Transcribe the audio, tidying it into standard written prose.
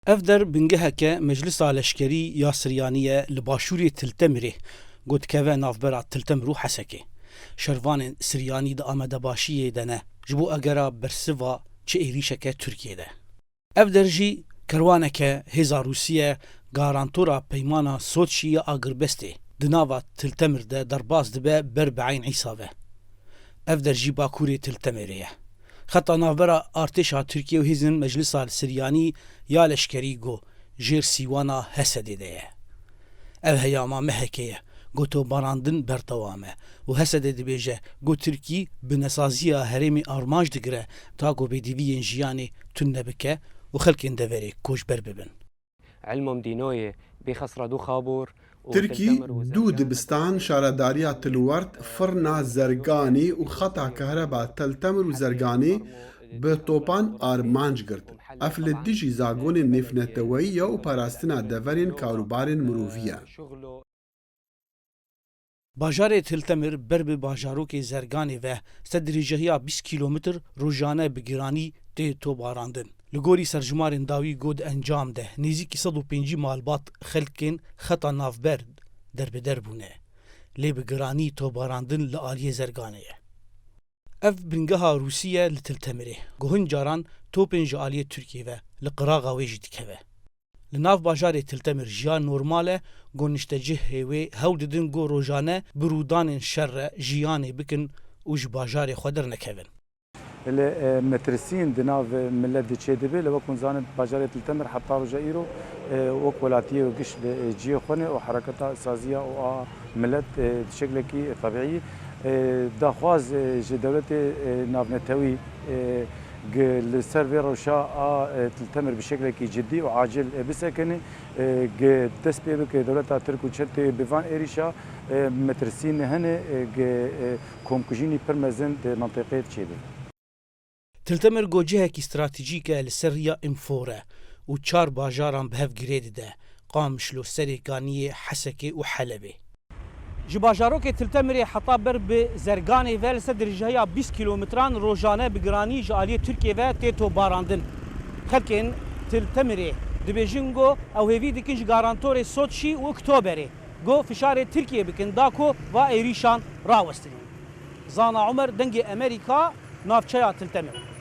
افدر بنگهکه مجلس لشکری یا سریانیه لباشوری تلتمره گوتکوه نافبرا تلتمرو حسکه شروان سریانی دا آمده باشیه دنه جبو اگرا برسوا چه ایریشکه ترکیه ده. افدر جی کروانکه هزا روسیه گارانتورا پیمانا سوتشی آگربسته دناوا تلتمر ده درباز دبه بر بعین عیساوه. افدر جی باکوری تلتمره خطا نافبرا ارتشا ترکیه و هیزن مجلس سریانی یا لشکری گو جیر سیوانا هسده ده. او هیاما مهکه گو تو باراندن بردوامه و هسده ده بیجه گو ترکی بنسازیا هرمی آرماج دگره تا گو بیدیوین جیانی تن نبکه و خلکین دوری کوش بر ببن. علمم دینوی بخسر دو خابور تركي دو دبستان شارداريا تلورت فرنا زرقاني وخطا كهرباء تلتمر وزرقاني بطوبان آرمانج گرت. افل ديجي زاغون نفنتوية وپاراستنا دورين كاروبارين مروفية. باجار تلتمر برب باجاروک زرگانی و سدریجهیا 20 کیلومتر روزانه بگیرانی ته تو باراندن. لگوری سرجمارن داوی گود انجام ده نزدیک 150 مالبات خلکن خطا نافبر در بدر بونه. لی بگیرانی تو باراندن لعالی زرگانه. اف بنگها روسیه لتلتمره. گهن جاران توپن جالی ترکیه و لقراغا ویج دکوه. لناف باجار تلتمر جیان نورماله گو نشتجه هیوی هول ددن گو روزانه برودان شر جیانی بکن اوج باجار خودر نکوین. المترسين دناف ملت دي تشيدبي لو كون زانت باجارة التمر حتى رجائيرو وكولاتيه وقش جيو خونه وحركتها اساسيه وملت شكلكي طبيعي داخواز دولة نافنتوي السيرفر وشاء تلتمر بشكل جدي وعاجل بسكنه تسبي بك دولة تركو تشت بفان إيريشا مترسين هنا كومكوجيني برمزن منطقة تشيدبي تلتمر گوجهکی استراتژیکه لسریا امفوره و چار باجاران به هف گرید ده قامشلو سریگانی حسکه و حلبه. جباجاروک تلتمری حتا بر به زرگانی و لسدرجهیا 20 کیلومتران روزانه بگرانی جالی ترکیه و تیتو باراندن. خلکن تلتمری دبیجنگو او هیوی دکنج گارانتور سوتشی و اکتوبری گو فشار ترکیه بکن داکو و ایریشان راوستنی. زانا عمر دنگ امریکا نافچه تلتمر.